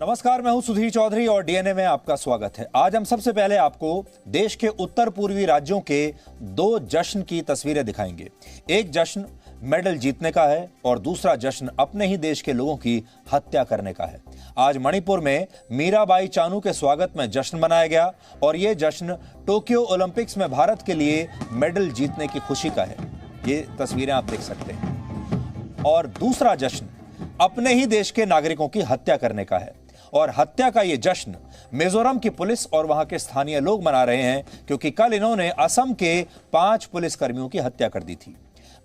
नमस्कार, मैं हूं सुधीर चौधरी और डीएनए में आपका स्वागत है। आज हम सबसे पहले आपको देश के उत्तर पूर्वी राज्यों के दो जश्न की तस्वीरें दिखाएंगे। एक जश्न मेडल जीतने का है और दूसरा जश्न अपने ही देश के लोगों की हत्या करने का है। आज मणिपुर में मीराबाई चानू के स्वागत में जश्न मनाया गया और यह जश्न टोक्यो ओलंपिक्स में भारत के लिए मेडल जीतने की खुशी का है। ये तस्वीरें आप देख सकते हैं। और दूसरा जश्न अपने ही देश के नागरिकों की हत्या करने का है और हत्या का यह जश्न मिजोरम की पुलिस और वहां के स्थानीय लोग मना रहे हैं, क्योंकि कल इन्होंने असम के 5 पुलिसकर्मियों की हत्या कर दी थी।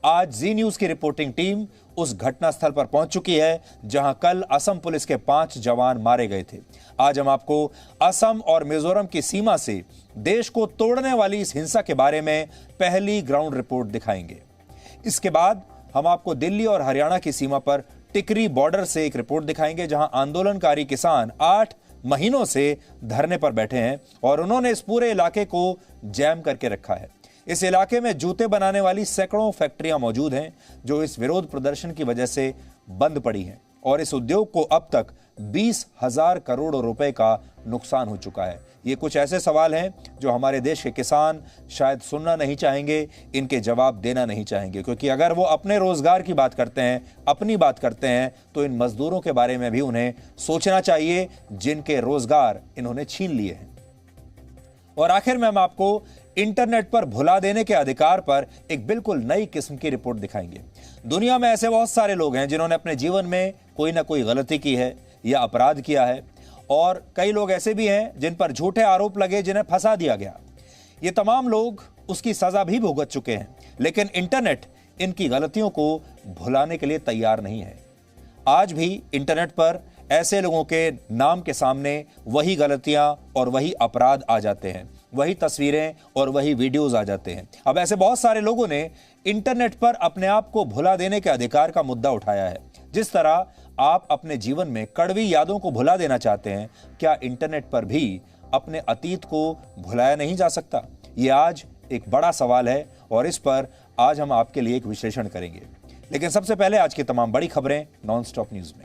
आज जी न्यूज की रिपोर्टिंग टीम उस घटनास्थल पर पहुंच चुकी है जहां कल असम पुलिस के 5 जवान मारे गए थे। आज हम आपको असम और मिजोरम की सीमा से देश को तोड़ने वाली इस हिंसा के बारे में पहली ग्राउंड रिपोर्ट दिखाएंगे। इसके बाद हम आपको दिल्ली और हरियाणा की सीमा पर टिकरी बॉर्डर से एक रिपोर्ट दिखाएंगे, जहां आंदोलनकारी किसान 8 महीनों से धरने पर बैठे हैं और उन्होंने इस पूरे इलाके को जैम करके रखा है। इस इलाके में जूते बनाने वाली सैकड़ों फैक्ट्रियां मौजूद हैं जो इस विरोध प्रदर्शन की वजह से बंद पड़ी हैं और इस उद्योग को अब तक 20,000 करोड़ रुपए का नुकसान हो चुका है। ये कुछ ऐसे सवाल हैं जो हमारे देश के किसान शायद सुनना नहीं चाहेंगे, इनके जवाब देना नहीं चाहेंगे, क्योंकि अगर वो अपने रोजगार की बात करते हैं, अपनी बात करते हैं, तो इन मजदूरों के बारे में भी उन्हें सोचना चाहिए जिनके रोजगार इन्होंने छीन लिए हैं। और आखिर में हम आपको इंटरनेट पर भुला देने के अधिकार पर एक बिल्कुल नई किस्म की रिपोर्ट दिखाएंगे। दुनिया में ऐसे बहुत सारे लोग हैं जिन्होंने अपने जीवन में कोई ना कोई गलती की है या अपराध किया है, और कई लोग ऐसे भी हैं जिन पर झूठे आरोप लगे, जिन्हें फंसा दिया गया। ये तमाम लोग उसकी सजा भी भुगत चुके हैं, लेकिन इंटरनेट इनकी गलतियों को भुलाने के लिए तैयार नहीं है। आज भी इंटरनेट पर ऐसे लोगों के नाम के सामने वही गलतियां और वही अपराध आ जाते हैं, वही तस्वीरें और वही वीडियोस आ जाते हैं। अब ऐसे बहुत सारे लोगों ने इंटरनेट पर अपने आप को भुला देने के अधिकार का मुद्दा उठाया है। जिस तरह आप अपने जीवन में कड़वी यादों को भुला देना चाहते हैं, क्या इंटरनेट पर भी अपने अतीत को भुलाया नहीं जा सकता? ये आज एक बड़ा सवाल है और इस पर आज हम आपके लिए एक विश्लेषण करेंगे। लेकिन सबसे पहले आज की तमाम बड़ी खबरें नॉनस्टॉप न्यूज में।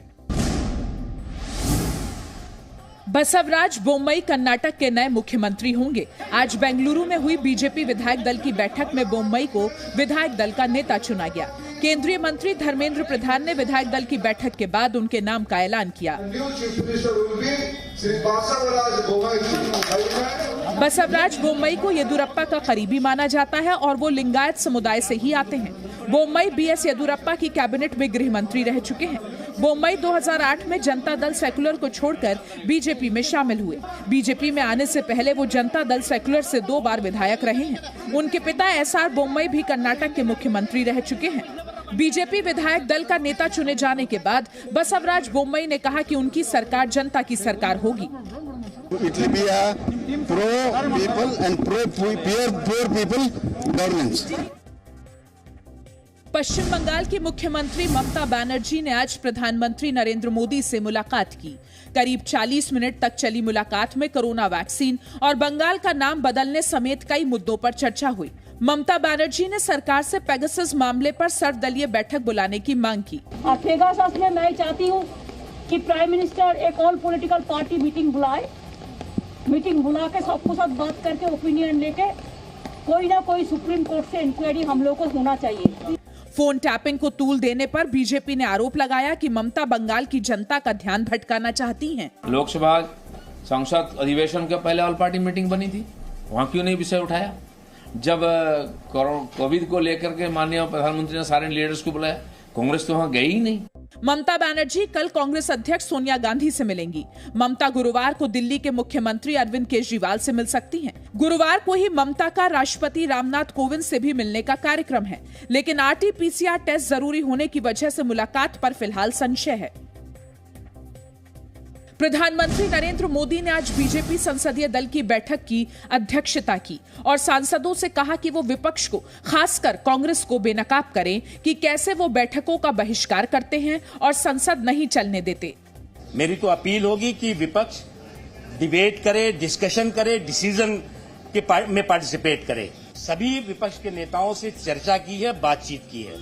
बसवराज बोम्मई कर्नाटक के नए मुख्यमंत्री होंगे। आज बेंगलुरु में हुई बीजेपी विधायक दल की बैठक में बोम्मई को विधायक दल का नेता चुना गया। केंद्रीय मंत्री धर्मेंद्र प्रधान ने विधायक दल की बैठक के बाद उनके नाम का ऐलान किया। बसवराज बोम्मई को येदियुरप्पा का करीबी माना जाता है और वो लिंगायत समुदाय से ही आते हैं। बोम्मई बीएस येदियुरप्पा की कैबिनेट में गृह मंत्री रह चुके हैं। बोम्मई 2008 में जनता दल सेकुलर को छोड़कर बीजेपी में शामिल हुए। बीजेपी में आने से पहले वो जनता दल सेकुलर से 2 बार विधायक रहे हैं। उनके पिता एसआर बोम्मई भी कर्नाटक के मुख्यमंत्री रह चुके हैं। बीजेपी विधायक दल का नेता चुने जाने के बाद बसवराज बोम्मई ने कहा कि उनकी सरकार जनता की सरकार होगी। It will be a pro people and pro poor people governance. पश्चिम बंगाल की मुख्यमंत्री ममता बनर्जी ने आज प्रधानमंत्री नरेंद्र मोदी से मुलाकात की। करीब 40 मिनट तक चली मुलाकात में कोरोना वैक्सीन और बंगाल का नाम बदलने समेत कई मुद्दों पर चर्चा हुई। ममता बनर्जी ने सरकार से पेगासस मामले पर सर्वदलीय बैठक बुलाने की मांग की। पेगासस में मैं चाहती हूँ कि प्राइम मिनिस्टर एक ऑल पॉलिटिकल पार्टी मीटिंग बुलाए, मीटिंग बुला के सबको साथ बात करके ओपिनियन लेके कोई ना कोई सुप्रीम कोर्ट से इंक्वायरी हम लोग को होना चाहिए। फोन टैपिंग को तूल देने पर बीजेपी ने आरोप लगाया कि ममता बंगाल की जनता का ध्यान भटकाना चाहती हैं। लोकसभा संसद अधिवेशन के पहले ऑल पार्टी मीटिंग बनी थी, वहां क्यों नहीं विषय उठाया? जब कोविड को लेकर के माननीय प्रधानमंत्री ने सारे लीडर्स को बुलाया, कांग्रेस तो वहां गई ही नहीं। ममता बनर्जी कल कांग्रेस अध्यक्ष सोनिया गांधी से मिलेंगी। ममता गुरुवार को दिल्ली के मुख्यमंत्री अरविंद केजरीवाल से मिल सकती हैं। गुरुवार को ही ममता का राष्ट्रपति रामनाथ कोविंद से भी मिलने का कार्यक्रम है, लेकिन आरटी-पीसीआर टेस्ट जरूरी होने की वजह से मुलाकात पर फिलहाल संशय है। प्रधानमंत्री नरेंद्र मोदी ने आज बीजेपी संसदीय दल की बैठक की अध्यक्षता की और सांसदों से कहा कि वो विपक्ष को, खासकर कांग्रेस को बेनकाब करें कि कैसे वो बैठकों का बहिष्कार करते हैं और संसद नहीं चलने देते। मेरी तो अपील होगी कि विपक्ष डिबेट करे, डिस्कशन करे, डिसीजन में पार्टिसिपेट करे। सभी विपक्ष के नेताओं से चर्चा की है, बातचीत की है।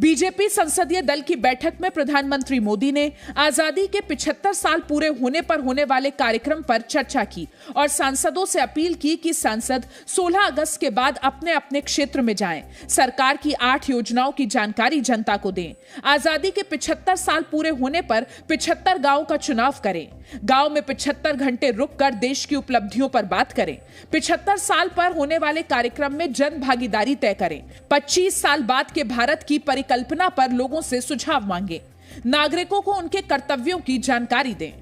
बीजेपी संसदीय दल की बैठक में प्रधानमंत्री मोदी ने आजादी के 75 साल पूरे होने पर होने वाले कार्यक्रम पर चर्चा की और सांसदों से अपील की कि सांसद 16 अगस्त के बाद अपने अपने क्षेत्र में जाएं, सरकार की 8 योजनाओं की जानकारी जनता को दें, आजादी के 75 साल पूरे होने पर 75 गांवों का चुनाव करें, गांव में 75 घंटे रुककर देश की उपलब्धियों पर बात करें, 75 साल पर होने वाले कार्यक्रम में जन भागीदारी तय करें, 25 साल बाद के भारत की परिकल्पना पर लोगों से सुझाव मांगे, नागरिकों को उनके कर्तव्यों की जानकारी दें।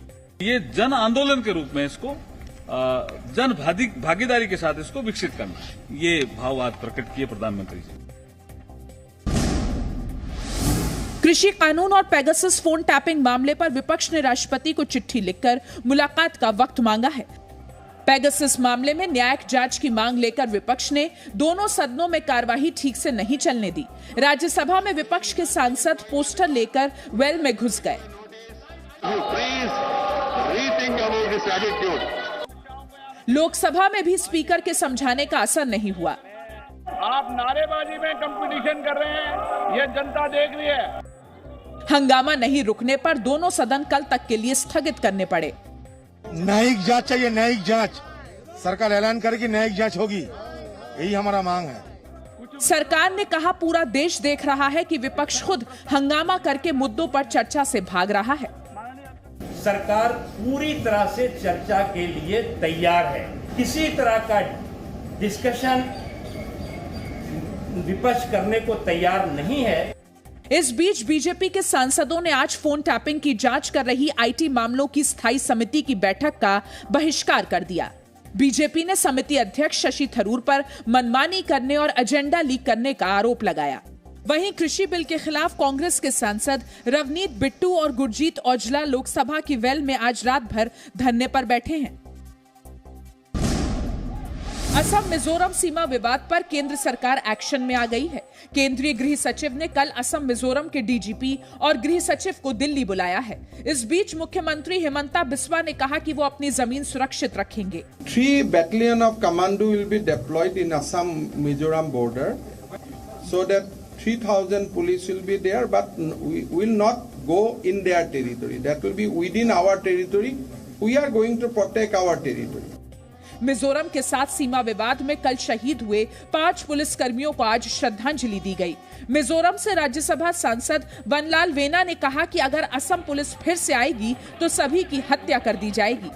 ये जन आंदोलन के रूप में इसको जन भागीदारी के साथ इसको विकसित करना है, ये भाव आज प्रकट किए प्रधानमंत्री जी। कृषि कानून और पेगासस फोन टैपिंग मामले पर विपक्ष ने राष्ट्रपति को चिट्ठी लिखकर मुलाकात का वक्त मांगा है। पेगासस मामले में न्यायिक जांच की मांग लेकर विपक्ष ने दोनों सदनों में कार्यवाही ठीक से नहीं चलने दी। राज्यसभा में विपक्ष के सांसद पोस्टर लेकर वेल में घुस गए। लोकसभा में भी स्पीकर के समझाने का असर नहीं हुआ। आप नारेबाजी में कंपटीशन कर रहे हैं, ये जनता देख रही है। हंगामा नहीं रुकने पर दोनों सदन कल तक के लिए स्थगित करने पड़े। न्यायिक जांच चाहिए, न्यायिक जांच। सरकार ऐलान करे कि न्यायिक जांच होगी, यही हमारा मांग है। सरकार ने कहा पूरा देश देख रहा है कि विपक्ष खुद हंगामा करके मुद्दों पर चर्चा से भाग रहा है। सरकार पूरी तरह से चर्चा के लिए तैयार है, किसी तरह का डिस्कशन विपक्ष करने को तैयार नहीं है। इस बीच बीजेपी के सांसदों ने आज फोन टैपिंग की जांच कर रही आईटी मामलों की स्थायी समिति की बैठक का बहिष्कार कर दिया। बीजेपी ने समिति अध्यक्ष शशि थरूर पर मनमानी करने और एजेंडा लीक करने का आरोप लगाया। वहीं कृषि बिल के खिलाफ कांग्रेस के सांसद रवनीत बिट्टू और गुरजीत औजला लोकसभा की वेल में आज रात भर धरने पर बैठे हैं। असम मिजोरम सीमा विवाद पर केंद्र सरकार एक्शन में आ गई है। केंद्रीय गृह सचिव ने कल असम मिजोरम के डीजीपी और गृह सचिव को दिल्ली बुलाया है। इस बीच मुख्यमंत्री हिमंता बिस्वा ने कहा कि वो अपनी जमीन सुरक्षित रखेंगे। 3 battalion of commando will be deployed in Assam Mizoram border so that 3,000 police will be there, but we will not go in their territory. That will be within our territory. We are going to protect our territory. Mizoram के साथ सीमा विवाद में कल शहीद हुए 5 पुलिसकर्मियों को आज श्रद्धांजलि दी गई। मिजोरम से राज्यसभा सांसद वनलाल वेना ने कहा कि अगर असम पुलिस फिर से आएगी तो सभी की हत्या कर दी जाएगी।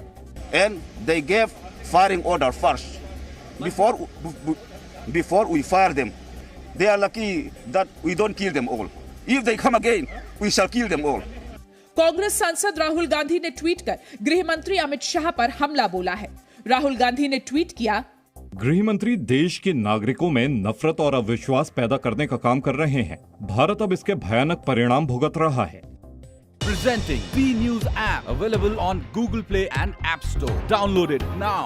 And they gave firing order first. Before we fire them, they are lucky that we don't kill them all. If they come again, we shall kill them all. Congress सांसद राहुल गांधी ने ट्वीट कर गृह मंत्री अमित शाह पर हमला बोला है। राहुल गांधी ने ट्वीट किया, गृह मंत्री देश के नागरिकों में नफरत और अविश्वास पैदा करने का काम कर रहे हैं। भारत अब इसके भयानक परिणाम भुगत रहा है। Presenting B News app available on Google Play and App Store. Download it now.